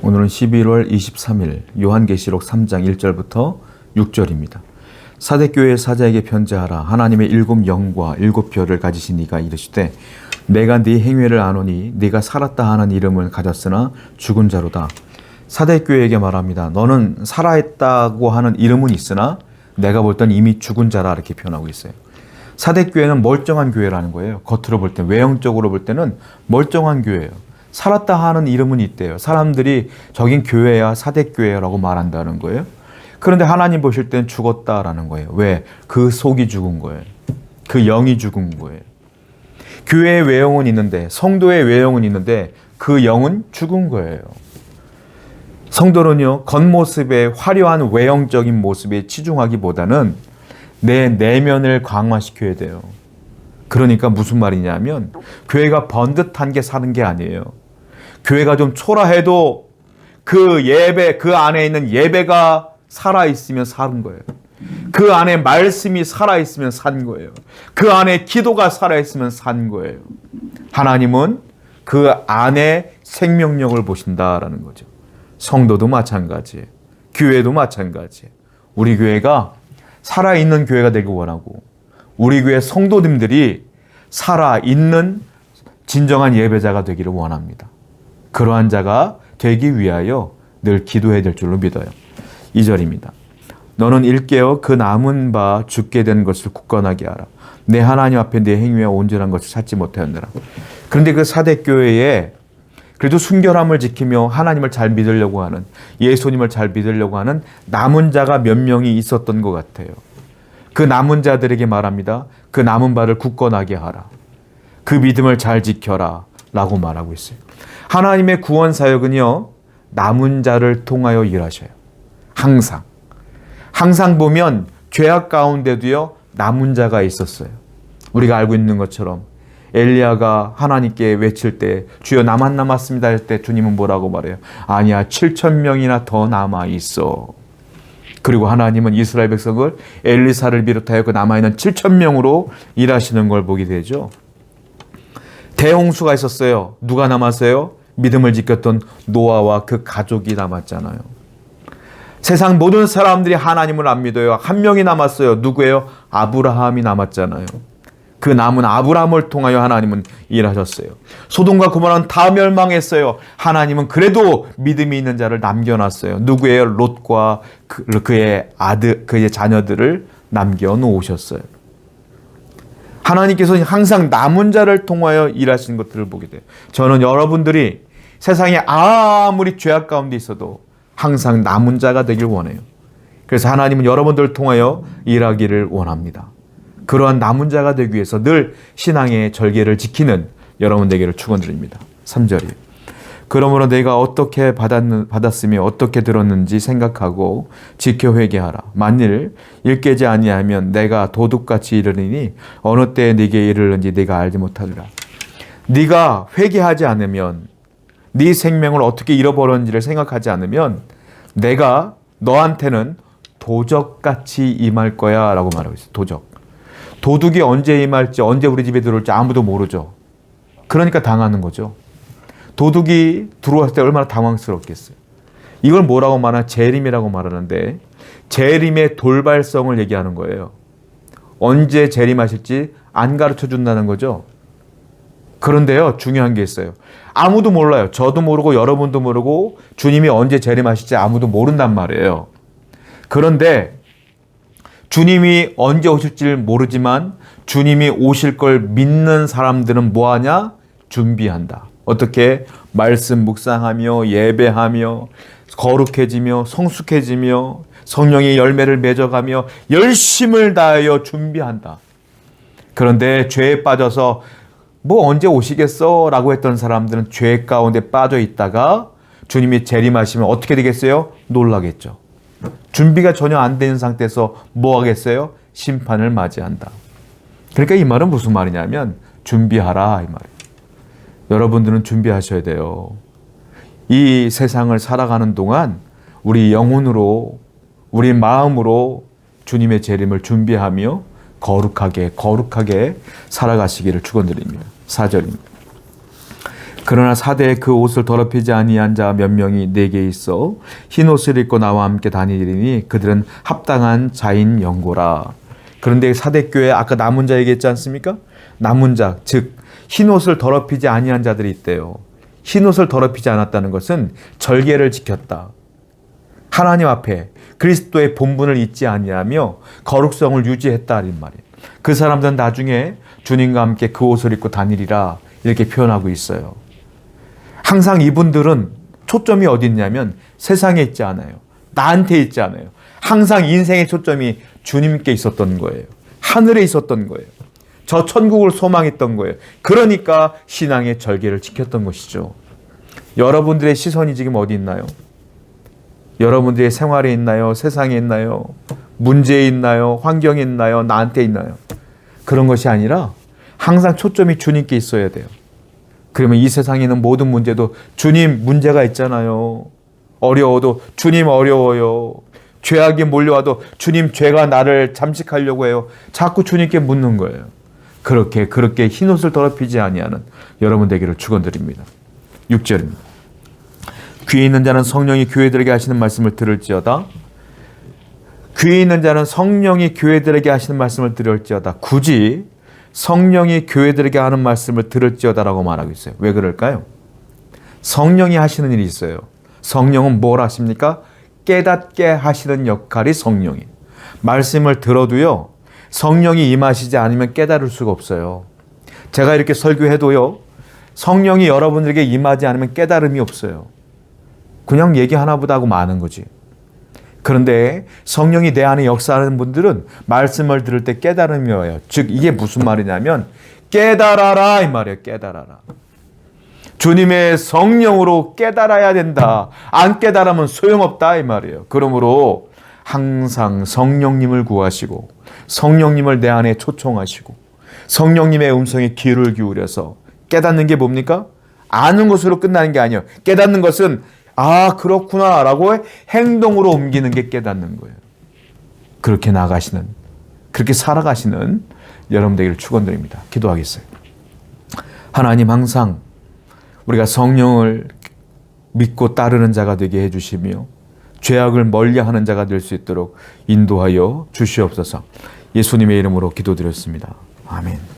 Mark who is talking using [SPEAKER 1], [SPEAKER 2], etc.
[SPEAKER 1] 오늘은 11월 23일 요한계시록 3장 1절부터 6절입니다. 사대교회 사자에게 편지하라. 하나님의 일곱 영과 일곱 별을 가지신 이가 이르시되 내가 네 행위를 아노니 네가 살았다 하는 이름을 가졌으나 죽은 자로다. 사대교회에게 말합니다. 너는 살아있다고 하는 이름은 있으나 내가 볼 땐 이미 죽은 자라, 이렇게 표현하고 있어요. 사대교회는 멀쩡한 교회라는 거예요. 겉으로 볼 때, 외형적으로 볼 때는 멀쩡한 교회예요. 살았다 하는 이름은 있대요. 사람들이 저긴 교회야, 사대교회라고 말한다는 거예요. 그런데 하나님 보실 땐 죽었다라는 거예요. 왜? 그 속이 죽은 거예요. 그 영이 죽은 거예요. 교회의 외형은 있는데, 성도의 외형은 있는데 그 영은 죽은 거예요. 성도는요, 겉모습의 화려한 외형적인 모습에 치중하기보다는 내 내면을 강화시켜야 돼요. 그러니까 무슨 말이냐면 교회가 번듯한 게 사는 게 아니에요. 교회가 좀 초라해도 그 예배, 그 안에 있는 예배가 살아있으면 사는 거예요. 그 안에 말씀이 살아있으면 산 거예요. 그 안에 기도가 살아있으면 산 거예요. 하나님은 그 안에 생명력을 보신다라는 거죠. 성도도 마찬가지예요. 교회도 마찬가지예요. 우리 교회가 살아있는 교회가 되길 원하고 우리 교회 성도님들이 살아있는 진정한 예배자가 되기를 원합니다. 그러한 자가 되기 위하여 늘 기도해야 될 줄로 믿어요. 2절입니다. 너는 일깨어 그 남은 바 죽게 된 것을 굳건하게 하라. 내 하나님 앞에 내 행위와 온전한 것을 찾지 못하였느라. 그런데 그 사대교회에 그래도 순결함을 지키며 하나님을 잘 믿으려고 하는, 예수님을 잘 믿으려고 하는 남은 자가 몇 명이 있었던 것 같아요. 그 남은 자들에게 말합니다. 그 남은 바를 굳건하게 하라. 그 믿음을 잘 지켜라 라고 말하고 있어요. 하나님의 구원 사역은요, 남은 자를 통하여 일하셔요. 항상 보면 죄악 가운데도요, 남은 자가 있었어요. 우리가 알고 있는 것처럼 엘리야가 하나님께 외칠 때 주여 나만 남았습니다 할 때 주님은 뭐라고 말해요? 아니야, 7,000명이나 더 남아 있어. 그리고 하나님은 이스라엘 백성을 엘리사를 비롯하여 그 남아있는 7,000명으로 일하시는 걸 보게 되죠. 대홍수가 있었어요. 누가 남았어요? 믿음을 지켰던 노아와 그 가족이 남았잖아요. 세상 모든 사람들이 하나님을 안 믿어요. 한 명이 남았어요. 누구예요? 아브라함이 남았잖아요. 그 남은 아브라함을 통하여 하나님은 일하셨어요. 소돔과 고모라는 다 멸망했어요. 하나님은 그래도 믿음이 있는 자를 남겨놨어요. 누구예요? 롯과 그의 아들, 그의 자녀들을 남겨놓으셨어요. 하나님께서는 항상 남은 자를 통하여 일하시는 것들을 보게 돼요. 저는 여러분들이 세상에 아무리 죄악 가운데 있어도 항상 남은 자가 되길 원해요. 그래서 하나님은 여러분들을 통하여 일하기를 원합니다. 그러한 남은 자가 되기 위해서 늘 신앙의 절개를 지키는 여러분 되기를 축원드립니다. 3절이에요. 그러므로 내가 어떻게 받았으며 어떻게 들었는지 생각하고 지켜 회개하라. 만일 일깨지 아니하면 내가 도둑같이 이르리니 어느 때에 네게 이르는지 네가 알지 못하리라. 네가 회개하지 않으면, 네 생명을 어떻게 잃어버렸는지를 생각하지 않으면 내가 너한테는 도적같이 임할 거야 라고 말하고 있어요. 도둑이 언제 임할지, 언제 우리 집에 들어올지 아무도 모르죠. 그러니까 당하는 거죠. 도둑이 들어왔을 때 얼마나 당황스럽겠어요. 이걸 뭐라고 말하나? 재림이라고 말하는데, 재림의 돌발성을 얘기하는 거예요. 언제 재림하실지 안 가르쳐 준다는 거죠. 그런데요, 중요한 게 있어요. 아무도 몰라요. 저도 모르고 여러분도 모르고 주님이 언제 재림하실지 아무도 모른단 말이에요. 그런데 주님이 언제 오실지 모르지만 주님이 오실 걸 믿는 사람들은 뭐하냐? 준비한다. 어떻게? 말씀 묵상하며 예배하며 거룩해지며 성숙해지며 성령의 열매를 맺어가며 열심을 다하여 준비한다. 그런데 죄에 빠져서 뭐 언제 오시겠어? 라고 했던 사람들은 죄 가운데 빠져 있다가 주님이 재림하시면 어떻게 되겠어요? 놀라겠죠. 준비가 전혀 안 된 상태에서 뭐 하겠어요? 심판을 맞이한다. 그러니까 이 말은 무슨 말이냐면 준비하라 이 말이에요. 여러분들은 준비하셔야 돼요. 이 세상을 살아가는 동안 우리 영혼으로, 우리 마음으로 주님의 재림을 준비하며 거룩하게 살아가시기를 축원드립니다. 4절입니다. 그러나 사대에 그 옷을 더럽히지 아니한 자 몇 명이 내게 있어 흰 옷을 입고 나와 함께 다니리니 그들은 합당한 자인 영고라. 그런데 사대교회 아까 남은 자 얘기했지 않습니까? 남은 자, 즉 흰 옷을 더럽히지 아니한 자들이 있대요. 흰 옷을 더럽히지 않았다는 것은 절개를 지켰다. 하나님 앞에 그리스도의 본분을 잊지 아니하며 거룩성을 유지했다 이 말이에요. 그 사람들은 나중에 주님과 함께 그 옷을 입고 다니리라 이렇게 표현하고 있어요. 항상 이분들은 초점이 어디 있냐면 세상에 있지 않아요. 나한테 있지 않아요. 항상 인생의 초점이 주님께 있었던 거예요. 하늘에 있었던 거예요. 저 천국을 소망했던 거예요. 그러니까 신앙의 절개를 지켰던 것이죠. 여러분들의 시선이 지금 어디 있나요? 여러분들의 생활에 있나요? 세상에 있나요? 문제에 있나요? 환경에 있나요? 나한테 있나요? 그런 것이 아니라 항상 초점이 주님께 있어야 돼요. 그러면 이 세상에 있는 모든 문제도 주님 문제가 있잖아요. 어려워도 주님 어려워요. 죄악이 몰려와도 주님 죄가 나를 잠식하려고 해요. 자꾸 주님께 묻는 거예요. 그렇게 흰옷을 더럽히지 아니하는 여러분 되기를 축원드립니다. 6절입니다. 귀에 있는 자는 성령이 교회들에게 하시는 말씀을 들을지어다. 귀에 있는 자는 성령이 교회들에게 하시는 말씀을 들을지어다. 굳이 성령이 교회들에게 하는 말씀을 들을지어다라고 말하고 있어요. 왜 그럴까요? 성령이 하시는 일이 있어요. 성령은 뭘 하십니까? 깨닫게 하시는 역할이 성령이에요. 말씀을 들어도요, 성령이 임하시지 않으면 깨달을 수가 없어요. 제가 이렇게 설교해도요, 성령이 여러분들에게 임하지 않으면 깨달음이 없어요. 그냥 얘기 하나보다 하고 마는 거지. 그런데 성령이 내 안에 역사하는 분들은 말씀을 들을 때 깨달음이 와요. 즉 이게 무슨 말이냐면 깨달아라 이 말이에요. 깨달아라. 주님의 성령으로 깨달아야 된다. 안 깨달으면 소용없다 이 말이에요. 그러므로 항상 성령님을 구하시고 성령님을 내 안에 초청하시고 성령님의 음성에 귀를 기울여서 깨닫는 게 뭡니까? 아는 것으로 끝나는 게 아니에요. 깨닫는 것은 아 그렇구나 라고 행동으로 옮기는 게 깨닫는 거예요. 그렇게 나가시는, 그렇게 살아가시는 여러분 되기를 축원드립니다. 기도하겠어요. 하나님, 항상 우리가 성령을 믿고 따르는 자가 되게 해주시며 죄악을 멀리하는 자가 될 수 있도록 인도하여 주시옵소서. 예수님의 이름으로 기도드렸습니다. 아멘.